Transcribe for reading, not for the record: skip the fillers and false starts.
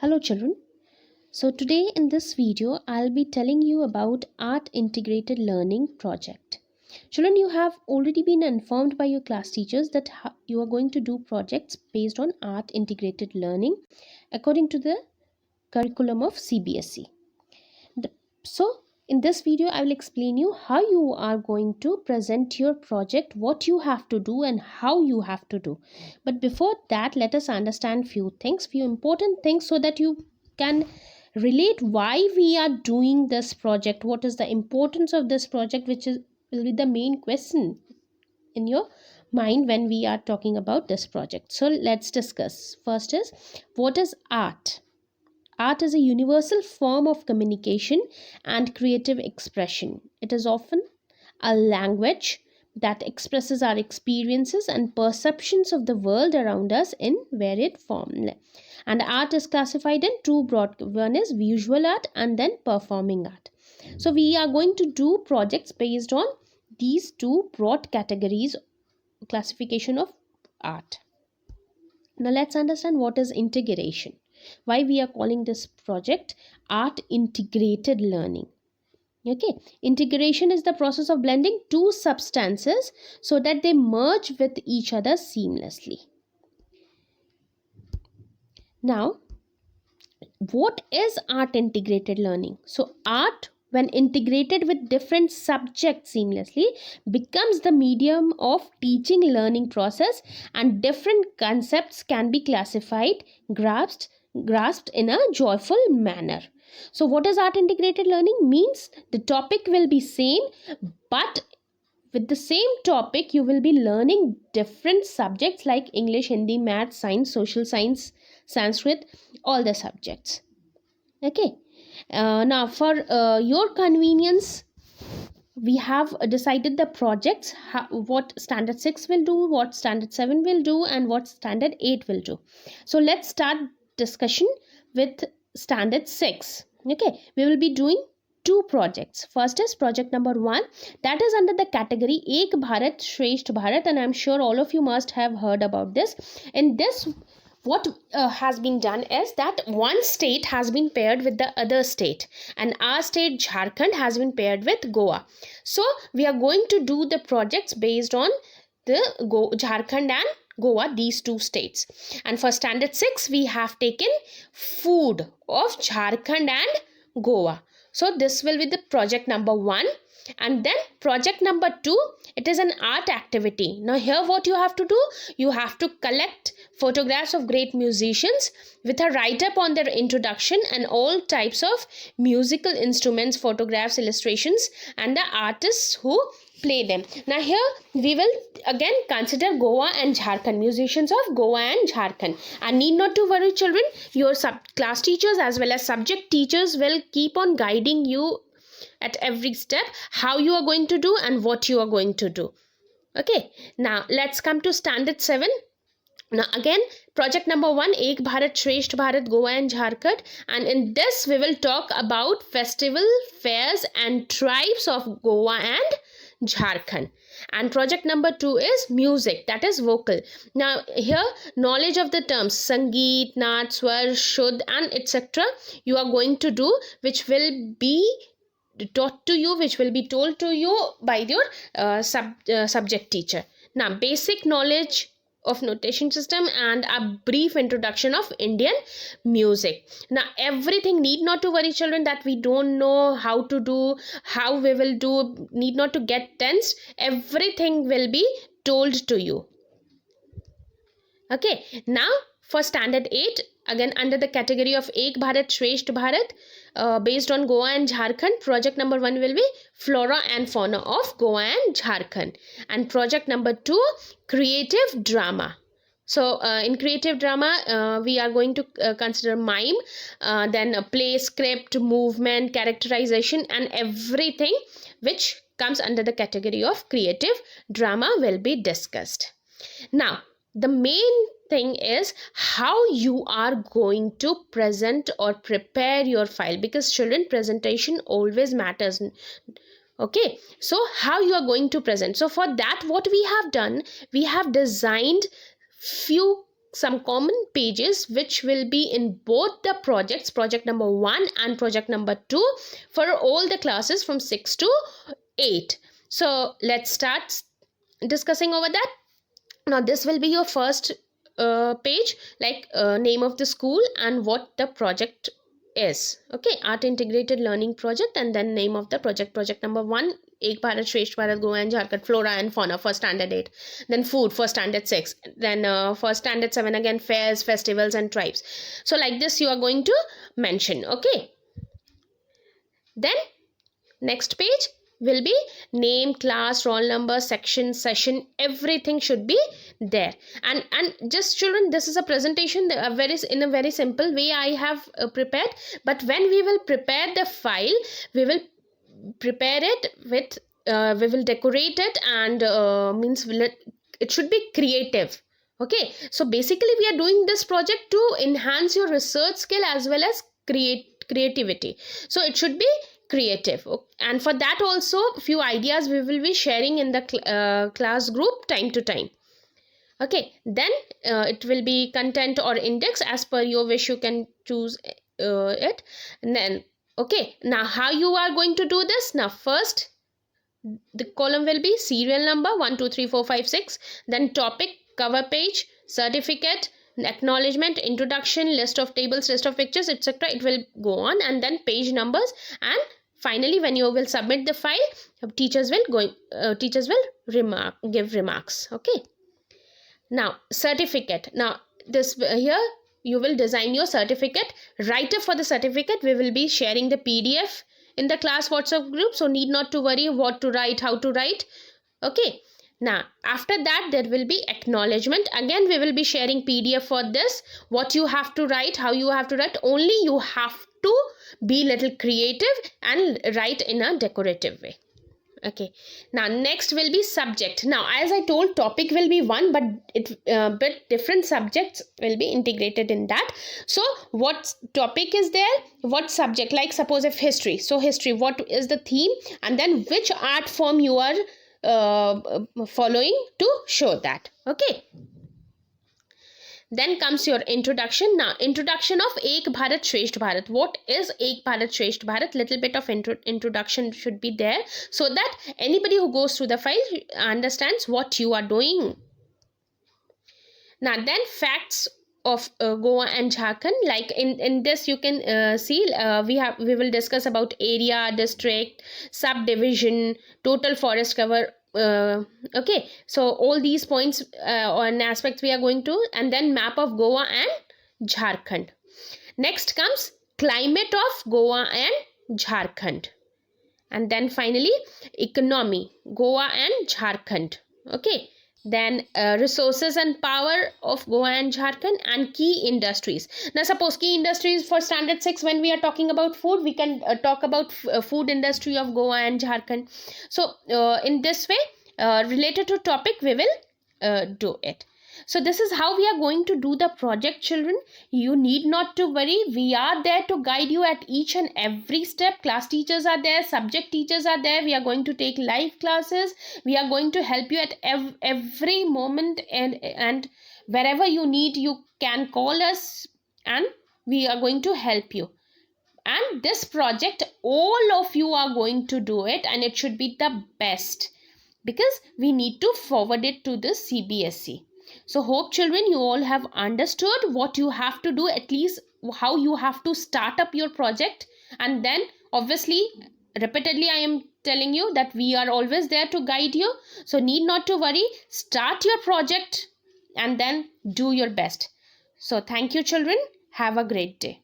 Hello children. So today in this video I'll be telling you about Art Integrated Learning project. Children, you have already been informed by your class teachers that you are going to do projects based on Art Integrated Learning according to the curriculum of CBSE. So in this video I will explain you how you are going to present your project, what you have to do and how you have to do. But before that, let us understand few important things, so that you can relate why we are doing this project, what is the importance of this project, which is will be the main question in your mind when we are talking about this project. So let's discuss. First is, what is art? Art is a universal form of communication and creative expression. It is often a language that expresses our experiences and perceptions of the world around us in varied form. And art is classified in two broad: one is visual art and then performing art. So we are going to do projects based on these two broad categories classification of art. Now let's understand what is integration. Why we are calling this project Art Integrated Learning. Okay, integration is the process of blending two substances so that they merge with each other seamlessly. Now, what is art integrated learning? So art, when integrated with different subjects seamlessly, becomes the medium of teaching learning process, and different concepts can be classified, grasped in a joyful manner. So what is art integrated learning? Means the topic will be same, but with the same topic you will be learning different subjects like English, Hindi, math, science, social science, Sanskrit, all the subjects. Okay. Now for your convenience, we have decided the projects, what standard 6 will do, what standard 7 will do, and what standard 8 will do. So let's start discussion with standard 6. Okay, we will be doing two projects. First is project number 1, that is under the category Ek Bharat Shresth Bharat, and I'm sure all of you must have heard about this. In this, what has been done is that one state has been paired with the other state, and our state Jharkhand has been paired with Goa. So we are going to do the projects based on the Jharkhand and Goa, these two states. And for standard 6 we have taken food of Jharkhand and Goa. So this will be the project number 1. And then project number 2, it is an art activity. Now here what you have to do, you have to collect photographs of great musicians with a write-up on their introduction and all types of musical instruments, photographs, illustrations, and the artists who play them. Now here we will again consider Goa and Jharkhand, musicians of Goa and Jharkhand. And need not to worry children, your class teachers as well as subject teachers will keep on guiding you at every step how you are going to do and what you are going to do. Okay, now let's come to standard 7. Now again, project number 1, Ek Bharat Shresth Bharat, Goa and Jharkhand, and in this we will talk about festival, fairs and tribes of Goa and Jharkhand. And project number 2 is music, that is vocal. Now here knowledge of the terms Sangeet, Naat, Swar, Shuddh and etc. you are going to do, which will be taught to you, which will be told to you by your subject teacher. Now basic knowledge of notation system and a brief introduction of Indian music. Now everything, need not to worry children that we don't know how to do, how we will do, need not to get tensed, everything will be told to you. Okay, now for standard 8, again under the category of Ek Bharat Shresth Bharat, based on Goa and Jharkhand, project number 1 will be flora and fauna of Goa and Jharkhand. And project number 2, creative drama. So in creative drama we are going to consider mime, then a play, script, movement, characterization and everything which comes under the category of creative drama will be discussed. Now the main thing is how you are going to present or prepare your file, because children, presentation always matters. Okay, so how you are going to present? So for that what we have done, we have designed few some common pages which will be in both the projects, project number 1 and project number 2, for all the classes from 6 to 8. So let's start discussing over that. Now this will be your first page, like name of the school and what the project is. Okay, art integrated learning project, and then name of the project number 1, Ek Bharat Shresth Bharat Goa and Jharkhand, flora and fauna for standard 8, then food for standard 6, then for standard 7 again fairs, festivals and tribes. So like this you are going to mention. Okay, then next page will be name, class, roll number, section, session, everything should be there. And just children, this is a presentation in a very simple way I have prepared, but when we will prepare the file, we will prepare it with we will decorate it, and it should be creative. Okay, so basically we are doing this project to enhance your research skill as well as creativity, so it should be creative. And for that also few ideas we will be sharing in the class group time to time. Okay, then it will be content or index as per your wish, you can choose it. And then okay, now how you are going to do this? Now first the column will be serial number 1 2 3 4 5 6, then topic, cover page, certificate, acknowledgement, introduction, list of tables, list of pictures, etc. It will go on, and then page numbers, and finally when you will submit the file, teachers will give remarks. Okay, now certificate. Now this here you will design your certificate. Writer for the certificate, we will be sharing the PDF in the class WhatsApp group, so need not to worry what to write, how to write. Okay, now after that there will be acknowledgement. Again we will be sharing PDF for this, what you have to write, how you have to write. Only you have to be little creative and write in a decorative way. Okay, now next will be subject. Now as I told, topic will be one, but different subjects will be integrated in that. So what topic is there, what subject, like suppose if history, so history, what is the theme, and then which art form you are following to show that. Okay, then comes your introduction. Now introduction of Ek Bharat Shresth Bharat. What is Ek Bharat Shresth Bharat? Little bit of introduction should be there, so that anybody who goes through the file understands what you are doing. Now then facts of Goa and Jharkhand. Like in this you can see we will discuss about area, district, subdivision, total forest cover. Okay, so all these points and aspects we are going to, and then map of Goa and Jharkhand. Next comes climate of Goa and Jharkhand, and then finally economy, Goa and Jharkhand. Okay, then resources and power of Goa and Jharkhand, and key industries. Now suppose key industries for standard 6, when we are talking about food, we can talk about food industry of Goa and Jharkhand. So in this way, related to topic we will do it. So this is how we are going to do the project, children. You need not to worry, we are there to guide you at each and every step. Class teachers are there, subject teachers are there, we are going to take live classes, we are going to help you at every moment, and wherever you need you can call us and we are going to help you. And this project all of you are going to do it, and it should be the best, because we need to forward it to the CBSE. So hope children you all have understood what you have to do, at least how you have to start up your project. And then obviously repeatedly I am telling you that we are always there to guide you. So need not to worry, start your project and then do your best. So thank you children, have a great day.